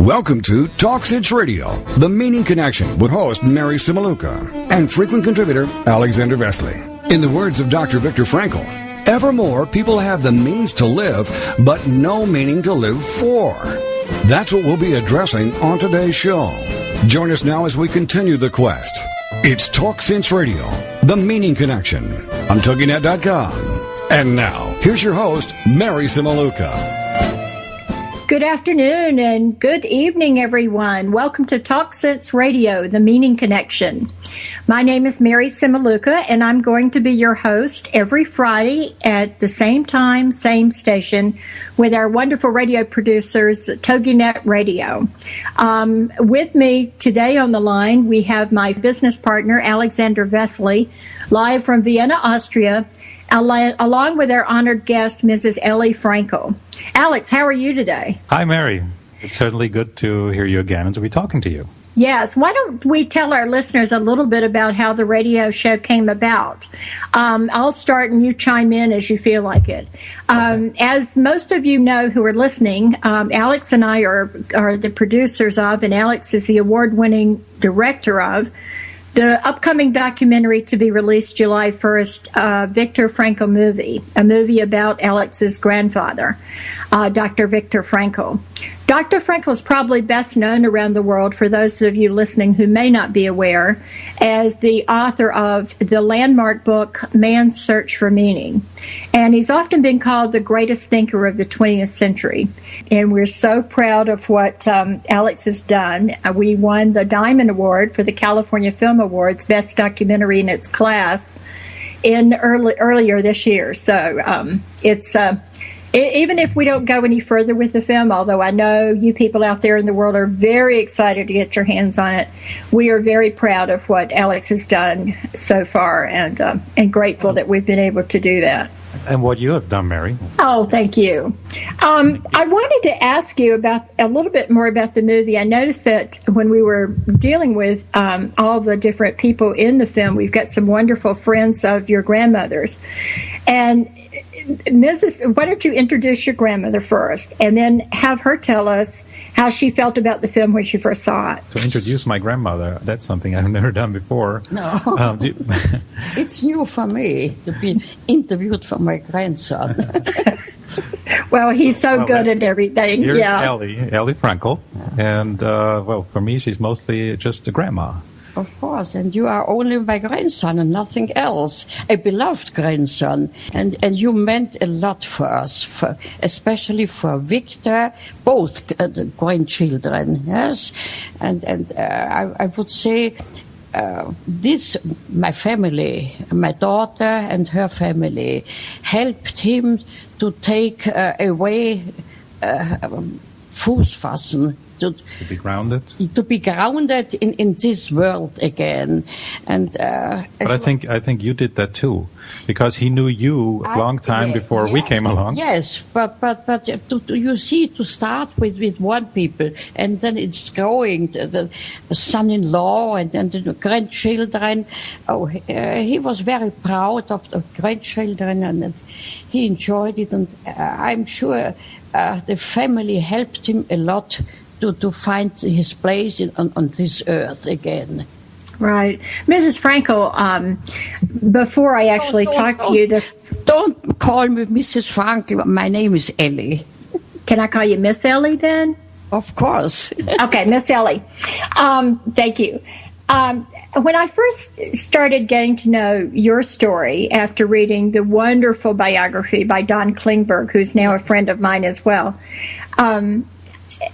Welcome to Talk Sense Radio, The Meaning Connection, with host Mary Cimiluca and frequent contributor Alexander Vesely. In the words of Dr. Viktor Frankl, evermore people have the means to live, but no meaning to live for. That's what we'll be addressing on today's show. Join us now as we continue the quest. It's Talk Sense Radio, The Meaning Connection, on TogiNet.com. And now, here's your host, Mary Cimiluca. Good afternoon and good evening, everyone. Welcome to Talk Sense Radio, The Meaning Connection. My name is Mary Cimiluca, and I'm going to be your host every Friday at the same time, same station, with our wonderful radio producers, TogiNet Radio. With me today on the line, we have my business partner, Alexander Vesely, live from Vienna, Austria, along with our honored guest, Mrs. Elly Frankl. Alex, how are you today? Hi, Mary. It's certainly good to hear you again and to be talking to you. Yes. Why don't we tell our listeners a little bit about how the radio show came about? I'll start and you chime in as you feel like it. Okay. As most of you know who are listening, Alex and I are the producers of, and Alex is the award-winning director of, the upcoming documentary to be released July 1st, Viktor Frankl movie, a movie about Alex's grandfather, Dr. Viktor Frankl. Dr. Frankl is probably best known around the world, for those of you listening who may not be aware, as the author of the landmark book, Man's Search for Meaning. And he's often been called the greatest thinker of the 20th century. And we're so proud of what Alex has done. We won the Diamond Award for the California Film Awards, Best Documentary in its class, earlier this year. So it's... Even if we don't go any further with the film, although I know you people out there in the world are very excited to get your hands on it, we are very proud of what Alex has done so far, and grateful that we've been able to do that. And what you have done, Mary. Oh, thank you. I wanted to ask you about a little bit more about the movie. I noticed that when we were dealing with all the different people in the film, we've got some wonderful friends of your grandmother's. And why don't you introduce your grandmother first, and then have her tell us how she felt about the film when she first saw it. To introduce my grandmother, that's something I've never done before. No, it's new for me to be interviewed for my grandson. Well, he's so good at everything. Here's Elly Frankl, and for me, she's mostly just a grandma. Of course, and you are only my grandson and nothing else, a beloved grandson. And you meant a lot for us, especially for Victor, both grandchildren, yes? And I would say my family, my daughter and her family, helped him to take away Fuß fassen. To be grounded. To be grounded in this world again, and. But I think you did that too, because he knew you a long time before we came along. Yes, but you see, to start with one people, and then it's growing. The son-in-law and the grandchildren. Oh, he was very proud of the grandchildren, and he enjoyed it. And I'm sure the family helped him a lot to find his place on this earth again. Right. Mrs. Frankl, before I actually talk to you... Don't call me Mrs. Frankl. My name is Elly. Can I call you Miss Elly then? Of course. Okay, Miss Elly. Thank you. When I first started getting to know your story after reading the wonderful biography by Don Klingberg, who's now a friend of mine as well,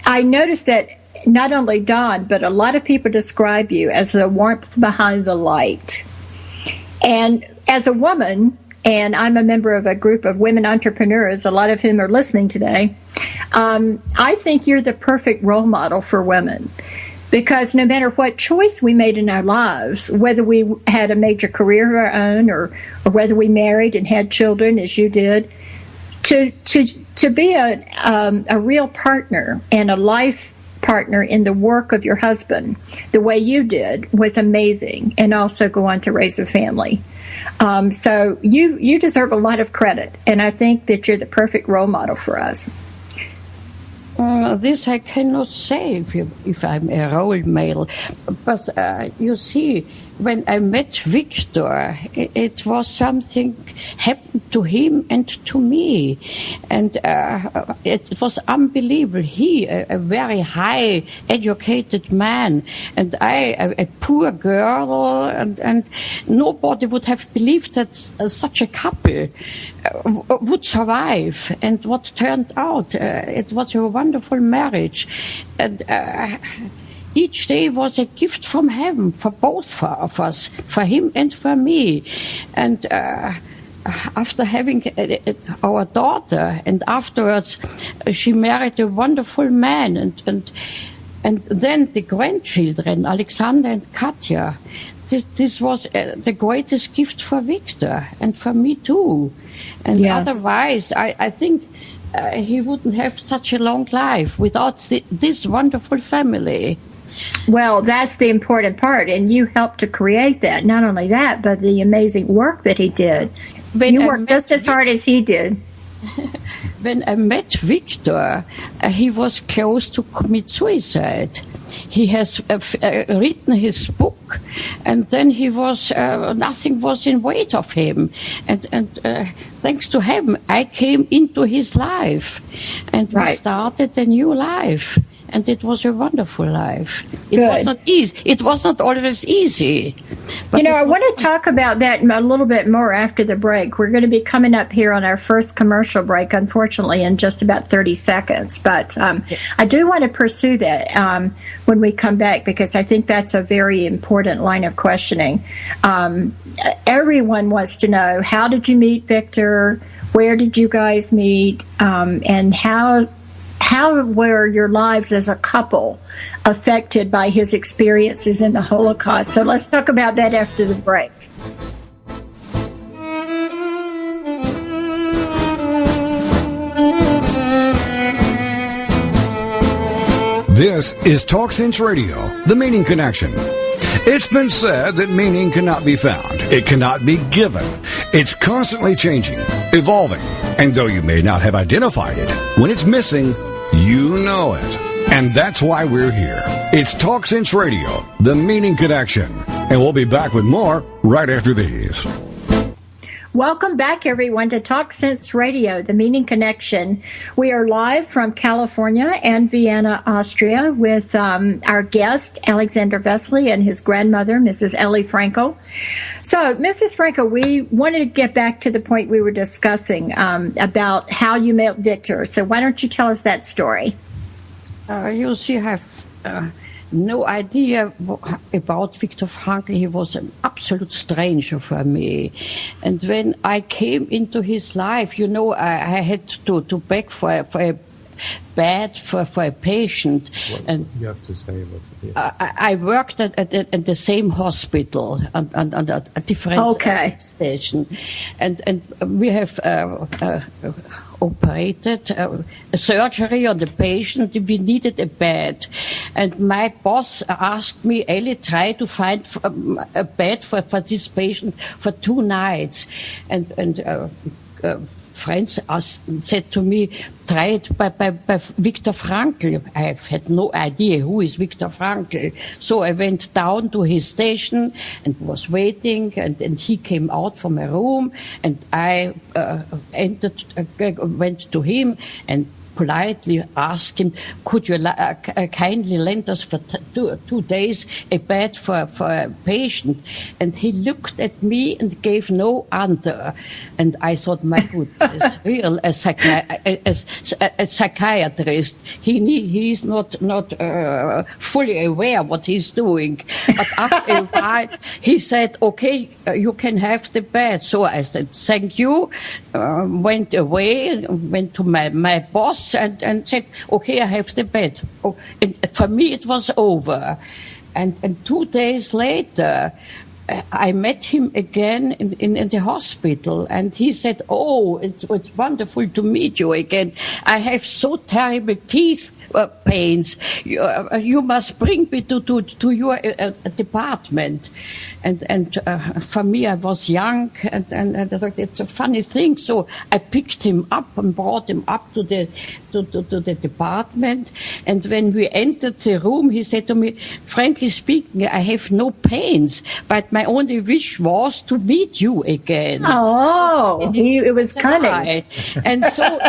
I noticed that not only Don, but a lot of people describe you as the warmth behind the light. And as a woman, and I'm a member of a group of women entrepreneurs, a lot of whom are listening today, I think you're the perfect role model for women. Because no matter what choice we made in our lives, whether we had a major career of our own or whether we married and had children, as you did, to be a real partner and a life partner in the work of your husband, the way you did, was amazing, and also go on to raise a family. So you deserve a lot of credit, and I think that you're the perfect role model for us. This I cannot say if I'm a role model, but you see, when I met Viktor, it was something happened to him and to me, and it was unbelievable. He, a very high educated man, and I, a poor girl, and nobody would have believed that such a couple would survive. And what turned out, it was a wonderful marriage, and each day was a gift from heaven for both of us, for him and for me. And after having our daughter, and afterwards she married a wonderful man, and then the grandchildren, Alexander and Katja. This was the greatest gift for Viktor and for me too. And yes. Otherwise, I think he wouldn't have such a long life without this wonderful family. Well, that's the important part, and you helped to create that. Not only that, but the amazing work that he did. You worked just as hard as he did. When I met Viktor, he was close to commit suicide. He has written his book, and then he was nothing was in wait of him, and thanks to him, I came into his life, and we started a new life. And it was a wonderful life. It was not easy. It was not always easy. But I want to talk about that a little bit more after the break. We're going to be coming up here on our first commercial break, unfortunately, in just about 30 seconds. But I do want to pursue that when we come back, because I think that's a very important line of questioning. Everyone wants to know, how did you meet Viktor? Where did you guys meet? And how were your lives as a couple affected by his experiences in the Holocaust? So let's talk about that after the break. This is TalkSense Radio, the Meaning Connection. It's been said that meaning cannot be found. It cannot be given. It's constantly changing, evolving, and though you may not have identified it, when it's missing, you know it. And that's why we're here. It's TalkSense Radio, the Meaning Connection. And we'll be back with more right after these. Welcome back, everyone, to TalkSense Radio, the Meaning Connection. We are live from California and Vienna, Austria, with our guest, Alexander Vesely, and his grandmother, Mrs. Elly Frankl. So, Mrs. Frankl, we wanted to get back to the point we were discussing about how you met Viktor. So why don't you tell us that story? You see, I have no idea about Viktor Frankl. He was an absolute stranger for me. And when I came into his life, I had to beg for a bed for a patient. And you have to say what it is. I worked at the same hospital on a different station. And we have operated a surgery on the patient. We needed a bed, and my boss asked me, Elly, try to find a bed for this patient for 2 nights, and friends said to me, try it by Viktor Frankl. I had no idea who is Viktor Frankl. So I went down to his station and was waiting, and he came out from a room, and I went to him and politely asked him, could you kindly lend us for 2 days a bed for a patient? And he looked at me and gave no answer. And I thought, my goodness, real a psychiatrist. He's not fully aware what he's doing. But after a while, he said, okay, you can have the bed. So I said, thank you. Went away, went to my boss, and said, okay, I have the bed. Oh, and for me, it was over. And 2 days later, I met him again in the hospital, and he said, "Oh, it's wonderful to meet you again. I have so terrible teeth pains. You must bring me to your department." And for me, I was young, and I thought it's a funny thing. So I picked him up and brought him up to the department. And when we entered the room, he said to me, "Frankly speaking, I have no pains, but my only wish was to meet you again." Oh, it was cunning. And so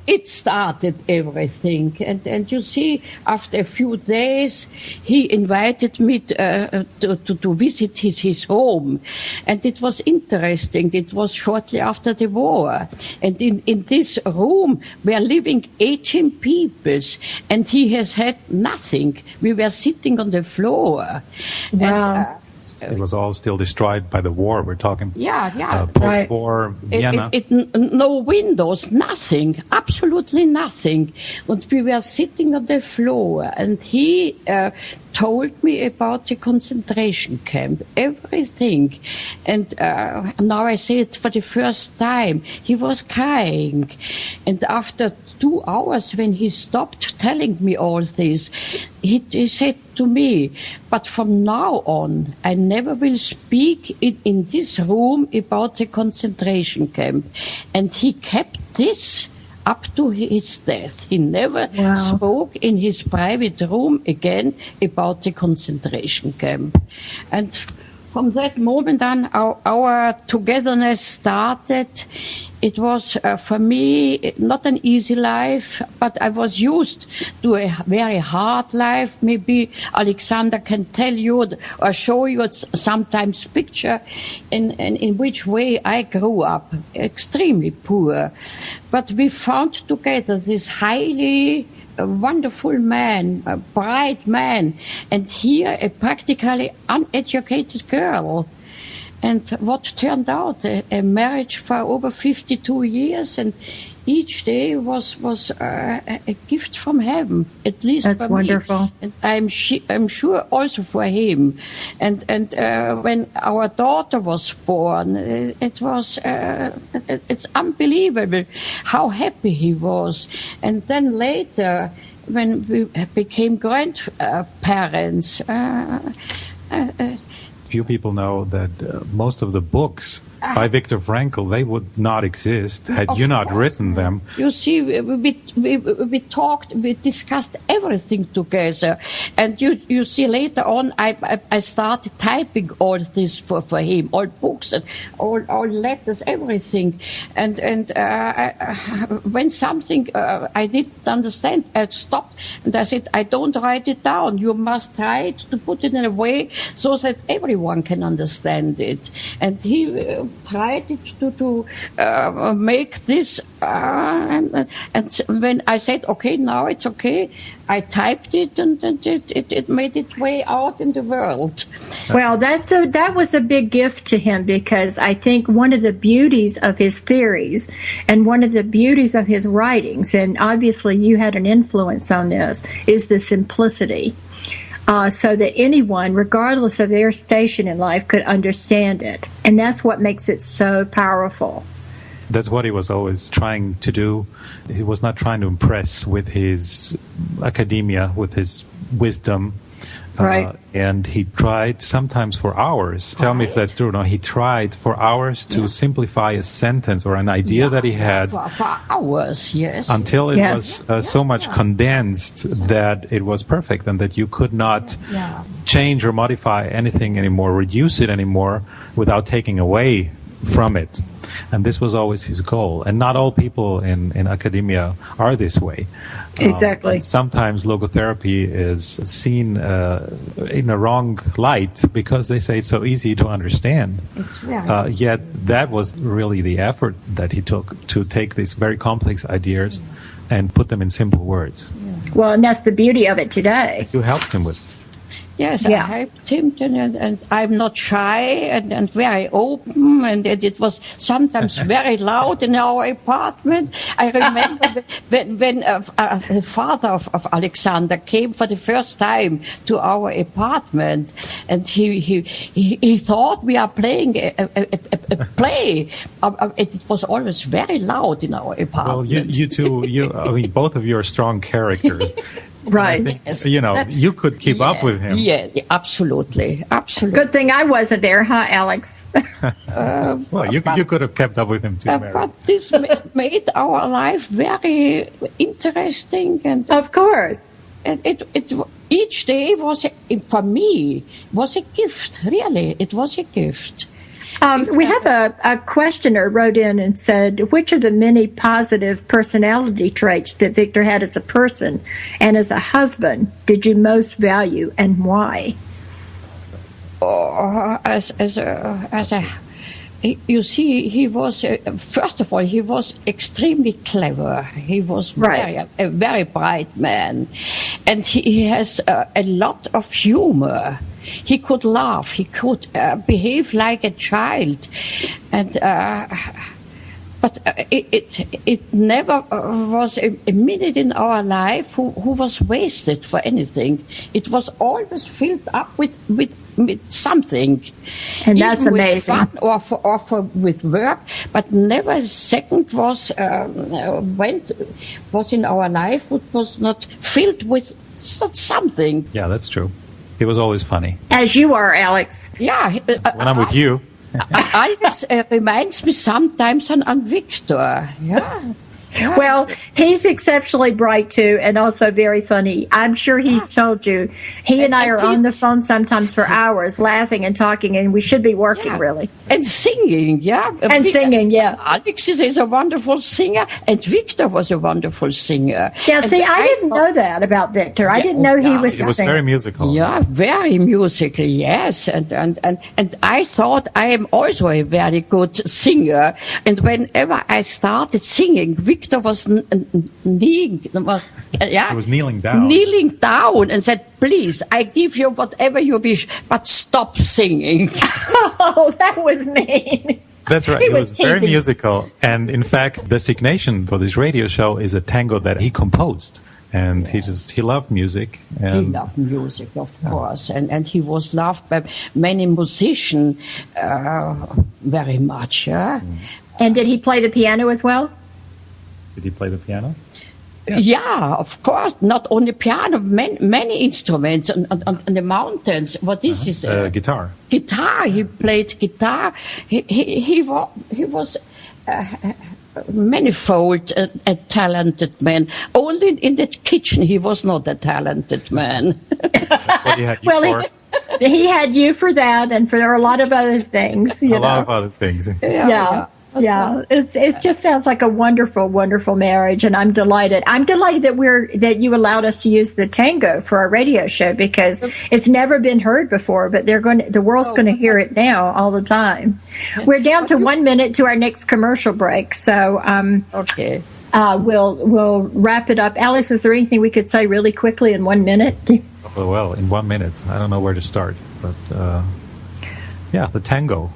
it started everything. And you see, after a few days, he invited me to visit his home. And it was interesting. It was shortly after the war. And in this room were living 18 people. And he has had nothing. We were sitting on the floor. Wow. It was all still destroyed by the war. We're talking post-war Vienna. No windows, nothing, absolutely nothing. And we were sitting on the floor, and he told me about the concentration camp, everything. And now I say it for the first time. He was crying. And after 2 hours, when he stopped telling me all this, he said to me, "But from now on, I never will speak in this room about the concentration camp." And he kept this up to his death. He never spoke in his private room again about the concentration camp. And from that moment on, our togetherness started. It was, for me, not an easy life, but I was used to a very hard life. Maybe Alexander can tell you or show you sometimes picture in which way I grew up, extremely poor. But we found together this highly wonderful man, a bright man, and here a practically uneducated girl. And what turned out a marriage for over 52 years, and each day was a gift from heaven, at least That's for wonderful. me. And I'm sure also for him. And when our daughter was born, it's unbelievable how happy he was. And then later, when we became grandparents. Few people know that most of the books by Viktor Frankl, they would not exist had you not written them. You see, we talked, we discussed everything together, and you see later on, I started typing all this for him, all books and all letters, everything, and when something I didn't understand, I stopped and I said, "I don't write it down. You must try to put it in a way so that everyone can understand it," and he tried to make this, and when I said, "Okay, now it's okay," I typed it, and it made its way out in the world. Well, that was a big gift to him, because I think one of the beauties of his theories and one of the beauties of his writings, and obviously you had an influence on this, is the simplicity. So that anyone, regardless of their station in life, could understand it. And that's what makes it so powerful. That's what he was always trying to do. He was not trying to impress with his academia, with his wisdom. Right. And he tried sometimes for hours. Tell me if that's true. No, he tried for hours to simplify a sentence or an idea that he had. For hours, yes. Until it was so much condensed that it was perfect, and that you could not change or modify anything anymore, reduce it anymore without taking away from it. And this was always his goal. And not all people in academia are this way. Exactly. Sometimes logotherapy is seen in a wrong light because they say it's so easy to understand. It's very yet that was really the effort that he took to take these very complex ideas and put them in simple words. Well, and that's the beauty of it today. You helped him with. Yes, I helped him, and I'm not shy and very open, and it was sometimes very loud in our apartment. I remember when the father of Alexander came for the first time to our apartment, and he thought we are playing a play. It was always very loud in our apartment. Well, you two, I mean, both of you are strong characters. Right. Think, you could keep up with him. Yeah, absolutely. Good thing I wasn't there, huh, Alex? Well, you could have kept up with him too, Mary. But this made our life very interesting, and of course, each day for me was a gift. Really, it was a gift. We have a questioner wrote in and said, which of the many positive personality traits that Viktor had as a person and as a husband did you most value, and why? You see, he was, first of all, he was extremely clever. He was a very bright man. And he has a lot of humor. He could laugh. He could behave like a child. And but it never was a minute in our life who was wasted for anything. It was always filled up with something, and that's amazing. With fun or with work, but never a second was in our life which was not filled with something. Yeah, that's true. He was always funny. As you are, Alex. Yeah. When I'm with you. Alex reminds me sometimes on Viktor. Yeah. Yeah. Well, he's exceptionally bright too, and also very funny. I'm sure he's told you. He and I are on the phone sometimes for hours, laughing and talking, and we should be working really. And singing, And singing, Alex is a wonderful singer, and Viktor was a wonderful singer. Yeah, see, I didn't know that about Viktor. I didn't know he was a singer. He was very musical. Yeah, very musical, yes. And I thought I am also a very good singer. And whenever I started singing, Viktor was kneeling down and said, "Please, I give you whatever you wish, but stop singing." Oh, that was mean. That's right. He was very musical. And in fact, the designation for this radio show is a tango that he composed. And he loved music. And he loved music, of course. And he was loved by many musicians very much. And did he play the piano as well? Did he play the piano? Yeah, of course. Not only piano, many instruments on the mountains. What is this? Guitar. Guitar. He played guitar. He was manifold, a talented man. Only in the kitchen he was not a talented man. He had you for that, and for a lot of other things. A lot of other things. Yeah, it just sounds like a wonderful, wonderful marriage, and I'm delighted. I'm delighted that you allowed us to use the tango for our radio show, because it's never been heard before, but the world's going to hear it now all the time. We're down to 1 minute to our next commercial break, so okay. We'll wrap it up. Alex, is there anything we could say really quickly in 1 minute? Well, in 1 minute, I don't know where to start, but the tango.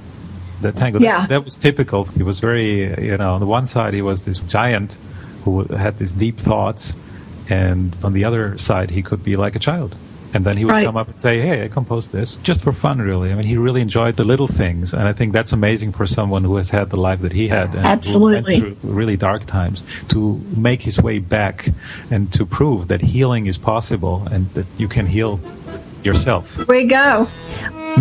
The tango, that was typical. He was very, on the one side he was this giant who had these deep thoughts, and on the other side he could be like a child. And then he would come up and say, "Hey, I composed this," just for fun, really. I mean, he really enjoyed the little things, and I think that's amazing for someone who has had the life that he had, and absolutely who went through really dark times, to make his way back and to prove that healing is possible and that you can heal yourself. Here we go.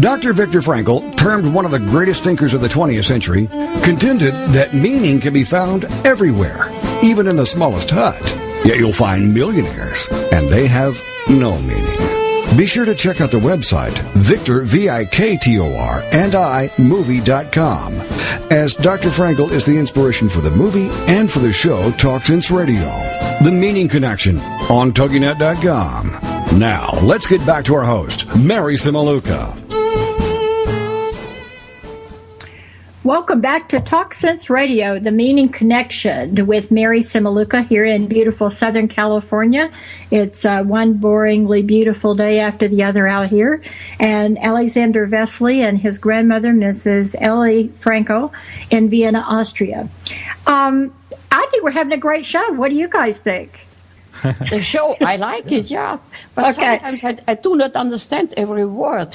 Dr. Viktor Frankl, termed one of the greatest thinkers of the 20th century, contended that meaning can be found everywhere, even in the smallest hut. Yet you'll find millionaires, and they have no meaning. Be sure to check out the website, Viktor, V-I-K-T-O-R, and movie.com, as Dr. Frankl is the inspiration for the movie and for the show Talk Sense Radio. The Meaning Connection on TogiNet.com. Now, let's get back to our host, Mary Cimiluca. Welcome back to Talk Sense Radio, the Meaning Connection with Mary Cimiluca here in beautiful Southern California. It's one boringly beautiful day after the other out here. And Alexander Vesely and his grandmother, Mrs. Elly Frankl, in Vienna, Austria. I think we're having a great show. What do you guys think? The show, I like it, yeah. But Okay. sometimes I do not understand every word.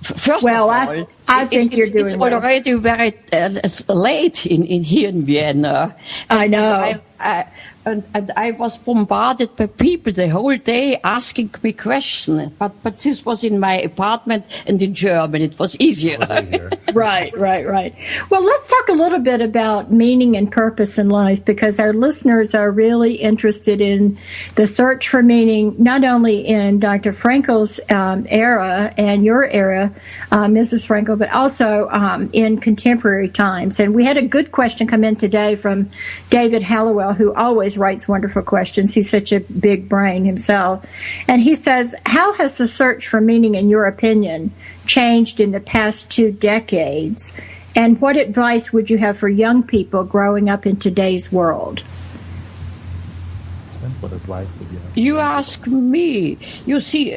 First Well, of all, I think you're doing it's well. already very late in here in Vienna. I know. And I was bombarded by people the whole day asking me questions. But this was in my apartment and in German. It was easier. Right. Well, let's talk a little bit about meaning and purpose in life, because our listeners are really interested in the search for meaning, not only in Dr. Frankl's era and your era, Mrs. Frankl, but also in contemporary times. And we had a good question come in today from David Hallowell, who always writes wonderful questions. He's such a big brain himself. And he says, how has the search for meaning, in your opinion, changed in the past 2 decades? And what advice would you have for young people growing up in today's world? What advice would you have? You ask me. You see,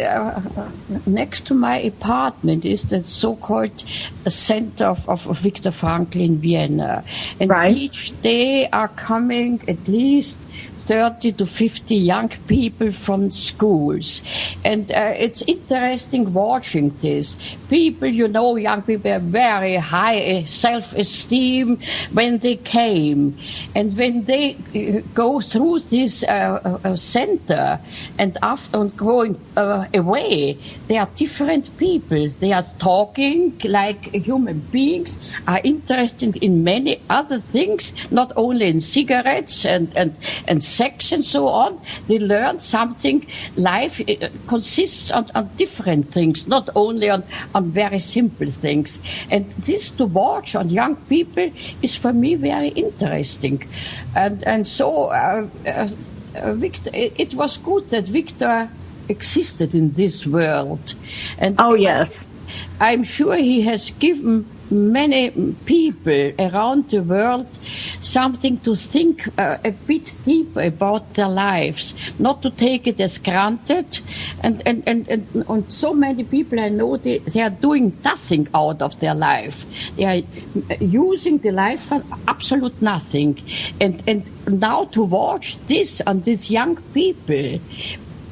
next to my apartment is the so-called center of Viktor Frankl in Vienna. And Right. each day are coming at least 30 to 50 young people from schools. And it's interesting watching this. People, young people are very high self-esteem when they came. And when they go through this center and after going away, they are different people. They are talking like human beings, are interested in many other things, not only in cigarettes and sex and so on. They learn something. Life consists on different things, not only on very simple things. And this to watch on young people is for me very interesting. And so Victor, it was good that Victor existed in this world. And Oh, yes. I'm sure he has given many people around the world something to think a bit deeper about their lives, not to take it as granted. And so many people I know, they are doing nothing out of their life. They are using the life for absolute nothing. And now to watch this on these young people,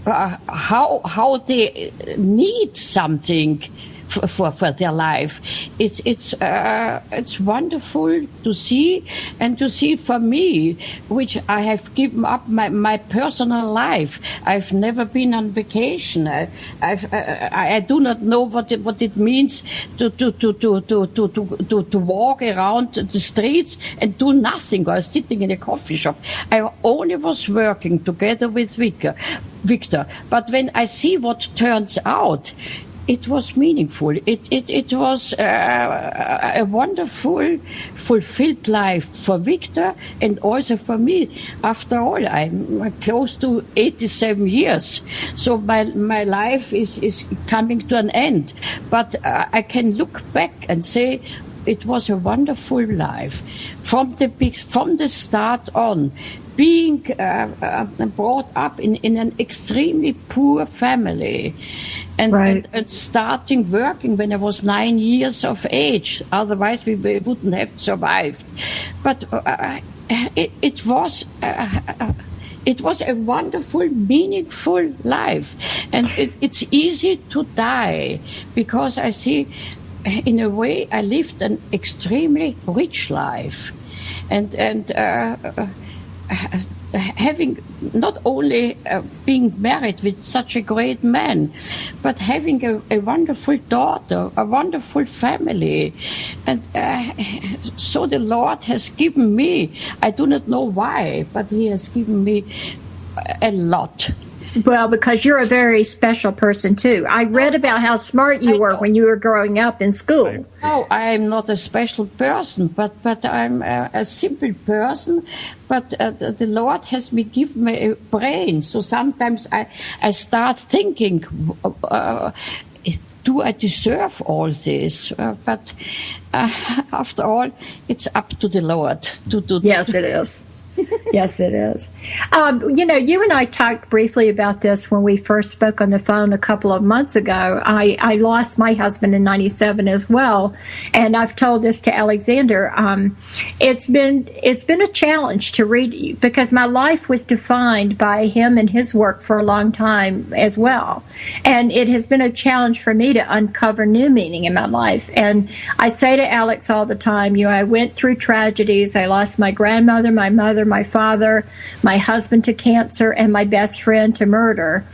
how they need something for their life. It's wonderful to see, and to see for me, which I have given up my personal life. I've never been on vacation. I do not know what it means to walk around the streets and do nothing, or sitting in a coffee shop. I only was working together with Victor. But when I see what turns out, it was meaningful. It was a wonderful, fulfilled life for Victor and also for me. After all, I'm close to 87 years, so my life is coming to an end. But I can look back and say it was a wonderful life from the start on. Being brought up in an extremely poor family. And starting working when I was 9 years of age. Otherwise, we wouldn't have survived. But it was a wonderful, meaningful life. And it's easy to die, because I see, in a way, I lived an extremely rich life. And having not only being married with such a great man, but having a wonderful daughter, a wonderful family. And so the Lord has given me, I do not know why, but he has given me a lot. Well, because you're a very special person, too. I read about how smart you were when you were growing up in school. No, I'm not a special person, but I'm a simple person. But the Lord has given me a brain. So sometimes I start thinking do I deserve all this? But after all, it's up to the Lord to do. Yes, it is. Yes, it is. You and I talked briefly about this when we first spoke on the phone a couple of months ago. I lost my husband in 97 as well, and I've told this to Alexander. It's been a challenge to read because my life was defined by him and his work for a long time as well, and it has been a challenge for me to uncover new meaning in my life. And I say to Alex all the time, I went through tragedies. I lost my grandmother, my mother, my father, my husband to cancer, and my best friend to murder.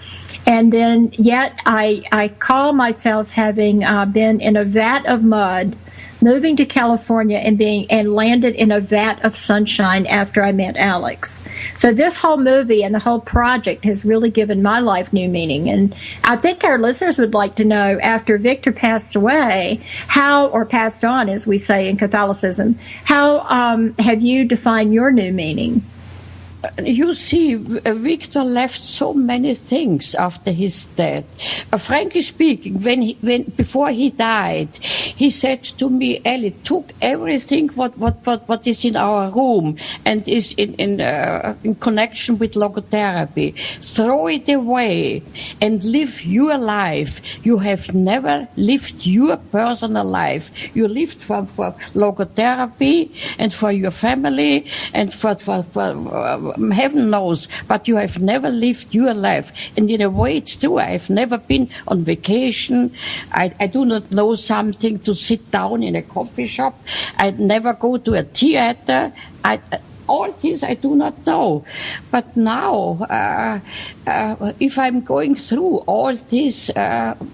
And then yet I call myself having been in a vat of mud, moving to California and landed in a vat of sunshine after I met Alex. So this whole movie and the whole project has really given my life new meaning. And I think our listeners would like to know, after Victor passed away, or passed on, as we say in Catholicism, how have you defined your new meaning? You see, Victor left so many things after his death. Frankly speaking, before he died, he said to me, Elly, took everything what is in our room and is in connection with logotherapy, throw it away and live your life. You have never lived your personal life. You lived for logotherapy and for your family and for heaven knows, but you have never lived your life. And in a way, it's true. I have never been on vacation. I do not know something to sit down in a coffee shop. I never go to a theater. All this I do not know. But now, if I'm going through all these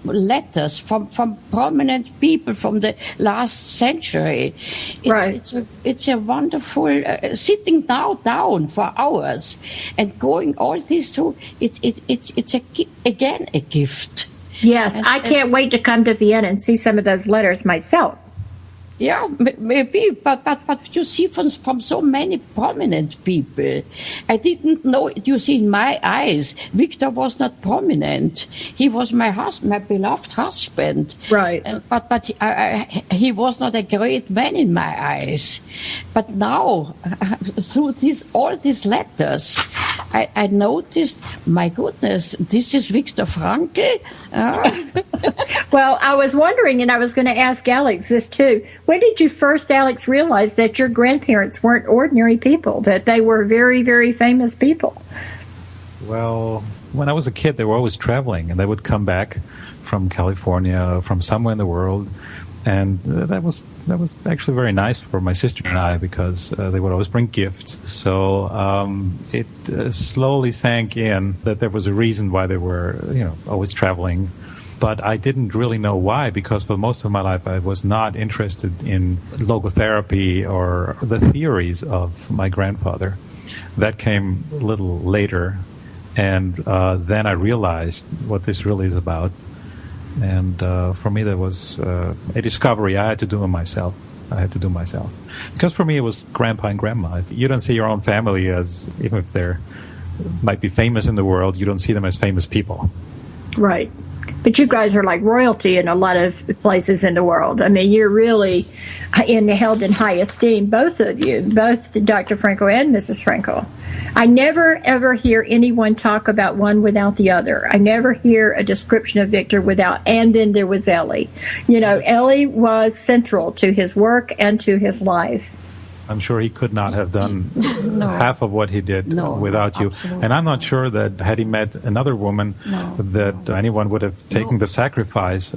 letters from prominent people from the last century, it's a wonderful sitting down for hours and going all this through. It's again a gift. Yes, I can't wait to come to Vienna and see some of those letters myself. Yeah, maybe, but you see from so many prominent people. I didn't know it. You see, in my eyes, Victor was not prominent. He was my husband, my beloved husband. Right. But he was not a great man in my eyes. But now, through all these letters, I noticed, my goodness, this is Viktor Frankl. Well, I was wondering, and I was going to ask Alex this too. When did you first, Alex, realize that your grandparents weren't ordinary people, that they were very, very famous people? Well, when I was a kid, they were always traveling, and they would come back from California, from somewhere in the world, and that was actually very nice for my sister and I, because they would always bring gifts. So it slowly sank in that there was a reason why they were, always traveling. But I didn't really know why, because for most of my life I was not interested in logotherapy or the theories of my grandfather. That came a little later, and then I realized what this really is about. And for me, that was a discovery I had to do myself. Because for me, it was grandpa and grandma. You don't see your own family as, even if they might be famous in the world, you don't see them as famous people. Right. But you guys are like royalty in a lot of places in the world. I mean, you're really held in high esteem, both of you, both Dr. Frankl and Mrs. Frankl. I never, ever hear anyone talk about one without the other. I never hear a description of Victor without, and then there was Elly. Elly was central to his work and to his life. I'm sure he could not have done half of what he did without you. Absolutely. And I'm not sure that had he met another woman that anyone would have taken the sacrifice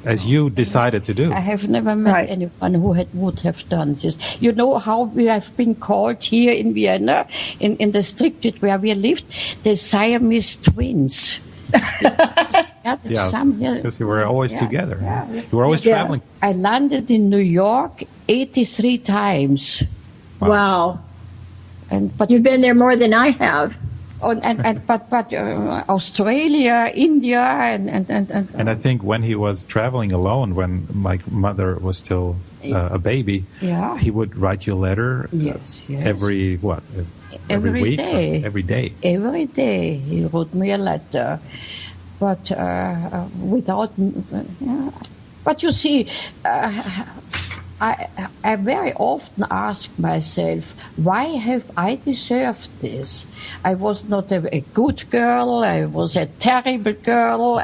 as you decided to do. I have never met anyone who would have done this. You know how we have been called here in Vienna, in the district where we lived, the Siamese twins. Because you were always together. You were always traveling. I landed in New York 83 times. Wow. But you've been there more than I have. But Australia, India, and I think when he was traveling alone, when my mother was still a baby, he would write you a letter. Every week? Day. Every day. Every day he wrote me a letter. but without. But you see, I very often ask myself, why have I deserved this? I was not a good girl. I was a terrible girl.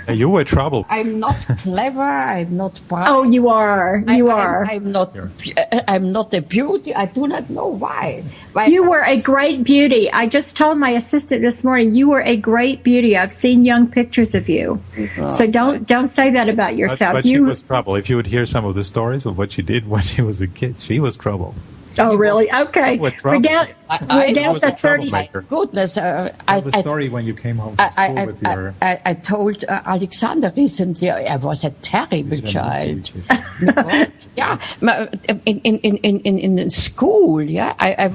You were trouble. I'm not clever. I'm not bright. Oh, you are. You are. I'm not a beauty. I do not know why. You were a great beauty. I just told my assistant this morning, you were a great beauty. I've seen young pictures of you. So don't say that about yourself. But she was trouble. If you would hear some of the stories of what she did when she was a kid, she was trouble. Oh, really? Okay. We're down to 30. My goodness. Tell the story when you came home from school with your... I told Alexander recently I was a terrible child. Yeah, in school, yeah, I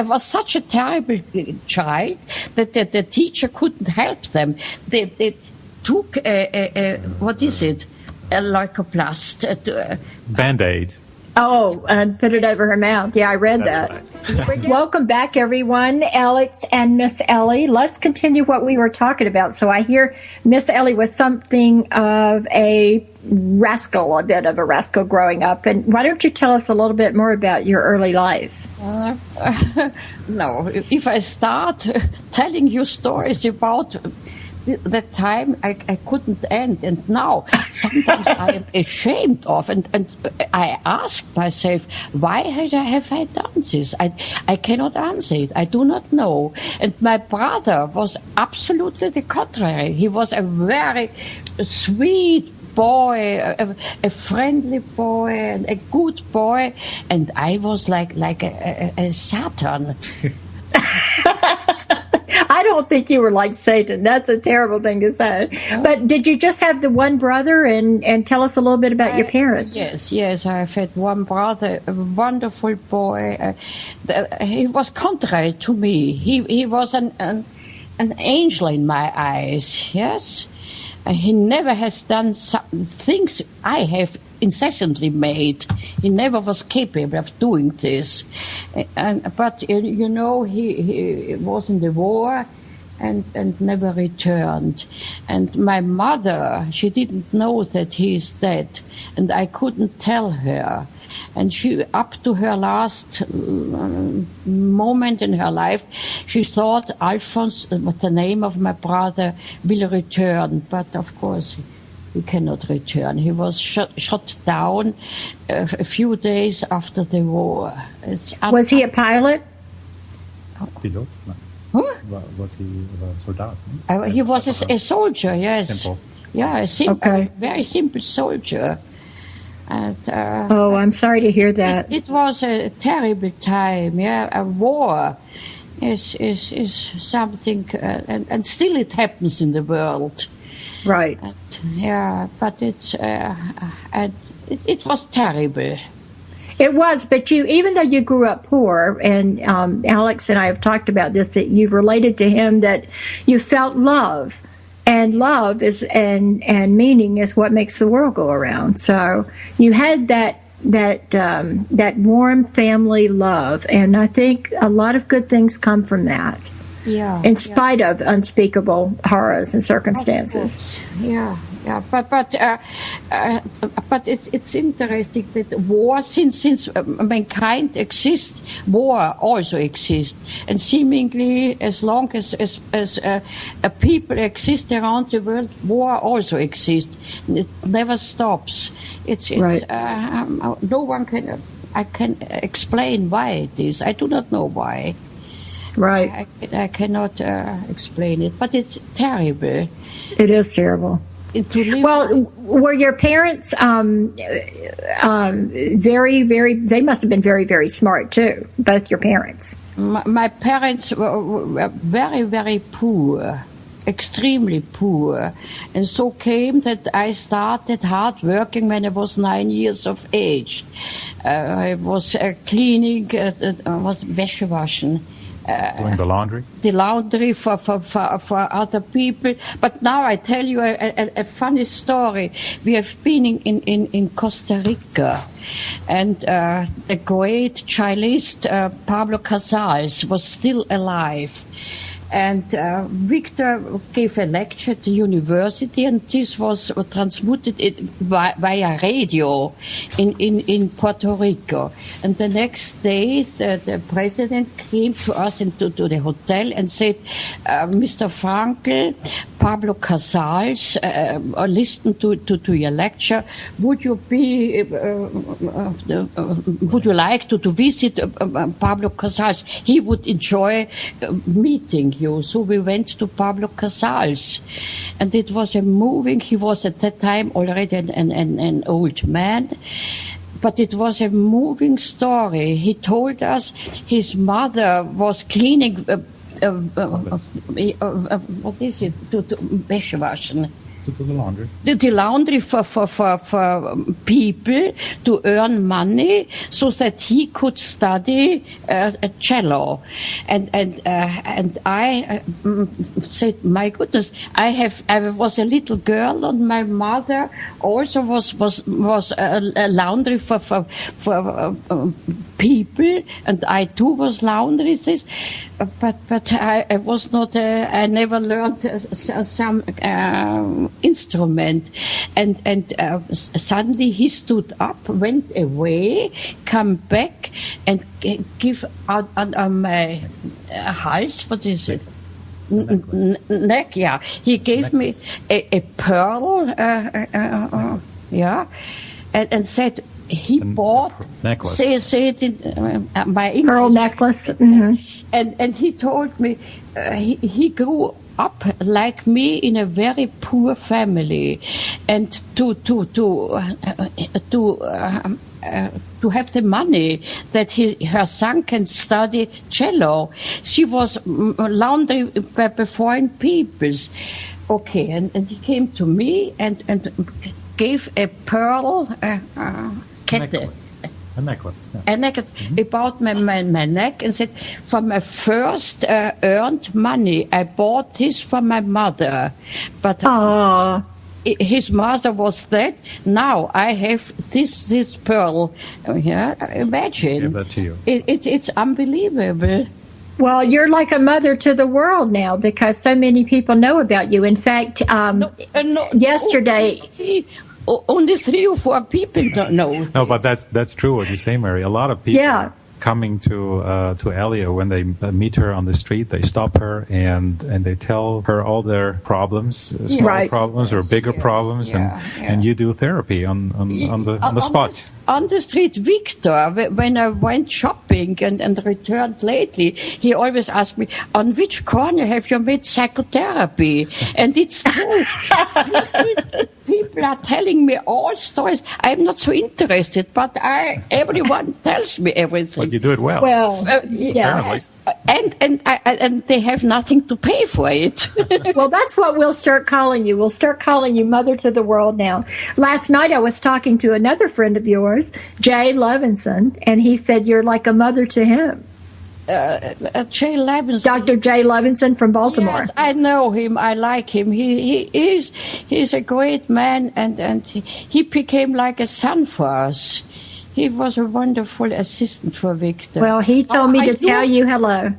was such a terrible child that the teacher couldn't help them. They took what is it? A leukoplast. Band-Aid. Oh, and put it over her mouth. Yeah, I read that. Right. Welcome back, everyone. Alex and Miss Elly. Let's continue what we were talking about. So I hear Miss Elly was something of a bit of a rascal growing up. And why don't you tell us a little bit more about your early life? No, if I start telling you stories about that time, I couldn't end, and now sometimes I am ashamed of, and I ask myself, why have I done this? I cannot answer it. I do not know. And my brother was absolutely the contrary. He was a very sweet boy, a friendly boy, and a good boy, and I was like a Satan. I don't think you were like Satan. That's a terrible thing to say. But did you just have the one brother? And tell us a little bit about your parents. Yes. I've had one brother, a wonderful boy. He was contrary to me. He was an angel in my eyes. Yes. He never has done things I have incessantly made. He never was capable of doing this. But you know, he was in the war and never returned. And my mother, she didn't know that he is dead, and I couldn't tell her. And she, up to her last moment in her life, she thought Alphonse, with the name of my brother, will return. But of course, he cannot return. He was shot down a few days after the war. Was he a pilot? Pilot? No. Huh? Was he a soldier? He was a soldier, yes. Simple. Yeah, a very simple soldier. And, I'm sorry to hear that. It was a terrible time. Yeah, a war is something, and still it happens in the world. Right. But it was terrible. It was, but even though you grew up poor, and Alex and I have talked about this, that you've related to him, that you felt love. And love is and meaning is what makes the world go around. So you had that warm family love, and I think a lot of good things come from that. Yeah. In spite of unspeakable horrors and circumstances. Yeah. But it's interesting that war, since mankind exists, war also exists, and seemingly as long as people exist around the world, war also exists. It never stops. It's right. No one can. I can explain why it is. I do not know why. Right. I cannot explain it, but it's terrible. It is terrible. Well, were your parents very, very, they must have been very, very smart too, both your parents? My parents were very, very poor, extremely poor. And so came that I started hard working when I was 9 years of age. I was cleaning, was Wäsche waschen. Doing the laundry? The laundry for other people. But now I tell you a funny story. We have been in Costa Rica, and the great cellist Pablo Casals was still alive. And Viktor gave a lecture at the university, and this was transmitted via radio in Puerto Rico. And the next day, the president came to us into the hotel and said, Mr. Frankl, Pablo Casals listened to your lecture. Would you like to visit Pablo Casals? He would enjoy meeting you. So we went to Pablo Casals, and it was a moving. He was at that time already an old man, but it was a moving story. He told us his mother was cleaning. What is it? To Wäschewaschen. To do the laundry. The laundry for people to earn money so that he could study cello, and I said, my goodness, I was a little girl, and my mother also was a laundry for people, and I too was laundry. This, but I was not. I never learned some instrument, and suddenly he stood up, went away, come back, and give out on my hals. What is it? Neck. Yeah, he gave me a pearl. Yeah, and said. He bought say it in my English pearl necklace, mm-hmm. and he told me he grew up like me in a very poor family, and to have the money that her son can study cello. She was laundry by foreign peoples. Okay, and he came to me and gave a pearl kette. A necklace. Yeah. A necklace about my neck, and said, for my first earned money, I bought this for my mother. But his mother was dead. Now I have this pearl. Imagine. Give that to you. It's unbelievable. Well, you're like a mother to the world now because so many people know about you. In fact, yesterday... Only 3 or 4 people don't know. No, but that's true what you say, Mary. A lot of people coming to Elly, when they meet her on the street, they stop her and they tell her all their problems, small problems or bigger problems, and you do therapy on the spot. On the street, Viktor, when I went shopping and returned lately, he always asked me, on which corner have you made psychotherapy? And it's true. People are telling me all stories. I'm not so interested, but everyone tells me everything. But you do it well. Yes. And they have nothing to pay for it. Well, that's what we'll start calling you. We'll start calling you Mother to the World now. Last night I was talking to another friend of yours, Jay Levinson, and he said you're like a mother to him. Jay Levinson. Dr. Jay Levinson from Baltimore. Yes, I know him. I like him. He's a great man, and he became like a son for us. He was a wonderful assistant for Viktor. Well, he told me to tell you hello.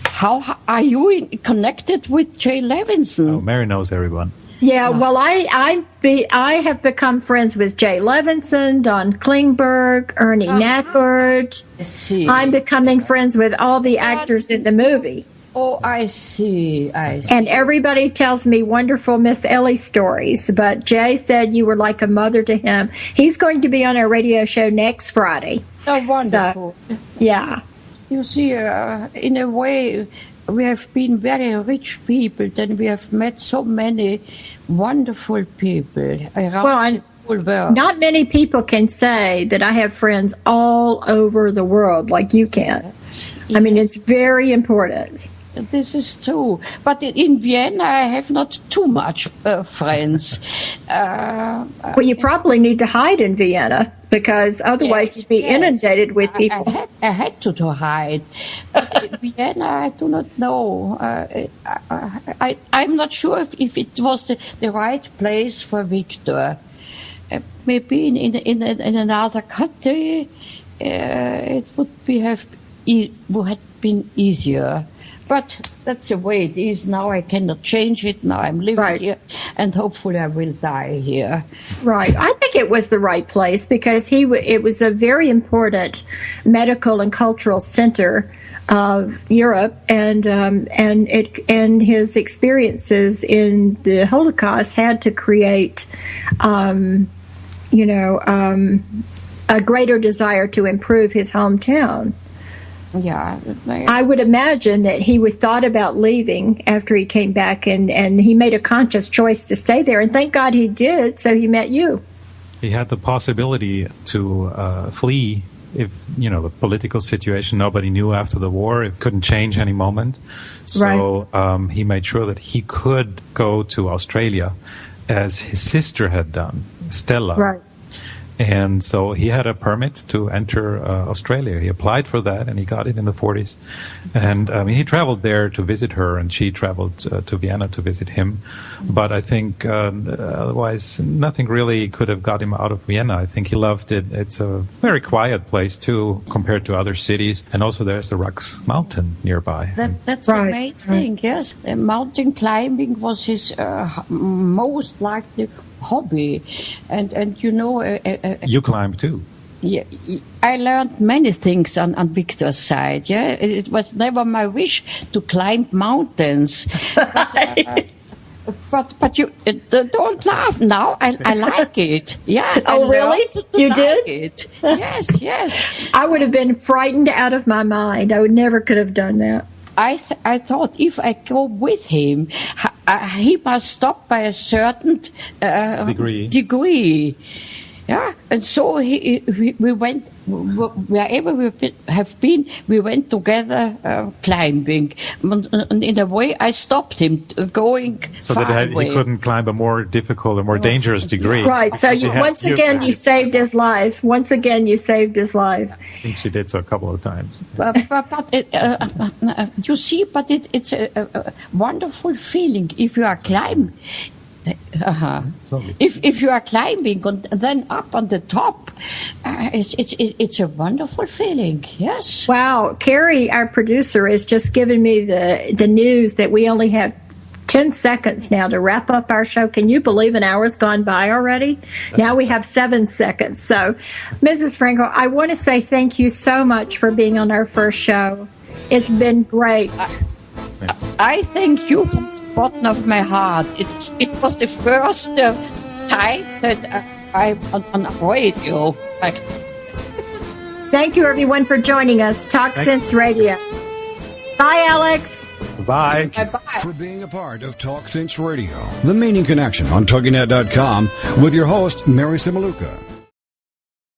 How are you connected with Jay Levinson? Oh, Mary knows everyone. Yeah, well, I have become friends with Jay Levinson, Don Klingberg, Ernie Nackert. I'm becoming friends with all the actors in the movie. Oh, I see. And everybody tells me wonderful Miss Elly stories, but Jay said you were like a mother to him. He's going to be on our radio show next Friday. Oh, wonderful. So, yeah. You see, in a way, we have been very rich people, and we have met so many wonderful people around the whole world. Not many people can say that I have friends all over the world like you can. Yes. I mean, it's very important. This is true. But in Vienna, I have not too much friends. Well, you probably need to hide in Vienna, because otherwise you'd be inundated with people. I had to hide. But in Vienna, I do not know. I'm not sure if it was the right place for Viktor. Maybe in another country, it would have been easier. But that's the way it is now. I cannot change it. Now I'm living here, and hopefully I will die here. Right. I think it was the right place because it was a very important medical and cultural center of Europe, and his experiences in the Holocaust had to create, a greater desire to improve his hometown. Yeah, I would imagine that he would thought about leaving after he came back, and he made a conscious choice to stay there. And thank God he did, so he met you. He had the possibility to flee if, the political situation nobody knew after the war. It couldn't change any moment. So he made sure that he could go to Australia as his sister had done, Stella. Right. And so he had a permit to enter Australia. He applied for that, and he got it in the 40s. And he traveled there to visit her, and she traveled to Vienna to visit him. But I think otherwise nothing really could have got him out of Vienna. I think he loved it. It's a very quiet place, too, compared to other cities. And also there's the Rux Mountain nearby. That's amazing, yes. Mountain climbing was his most liked hobby, and you climb too. Yeah, I learned many things on Viktor's side. Yeah, it was never my wish to climb mountains, but you don't laugh now. I like it. Yeah. Oh, really? You did? It. Yes. I would have been frightened out of my mind. I never could have done that. I thought if I go with him, he must stop by a certain degree. Yeah, and so we went wherever we have been. We went together climbing. And in a way, I stopped him going so far that away. He couldn't climb a more difficult, a more dangerous degree. Right. So once again, you saved his life. Once again, you saved his life. I think she did so a couple of times. But you see, but it's a wonderful feeling if you are climbing. If you are climbing and then up on the top, it's a wonderful feeling. Yes. Wow, Carrie, our producer, has just given me the news that we only have 10 seconds now to wrap up our show. Can you believe an hour's gone by already? Now we have 7 seconds. So, Mrs. Frankl, I want to say thank you so much for being on our first show. It's been great. I thank you from the bottom of my heart. It was the first time that I'm on radio. Thank you, everyone, for joining us. Talk Sense Radio. Bye, Alex. Bye. Bye-bye. For being a part of Talk Sense Radio, the Meaning Connection on TogiNet.com with your host, Mary Cimiluca.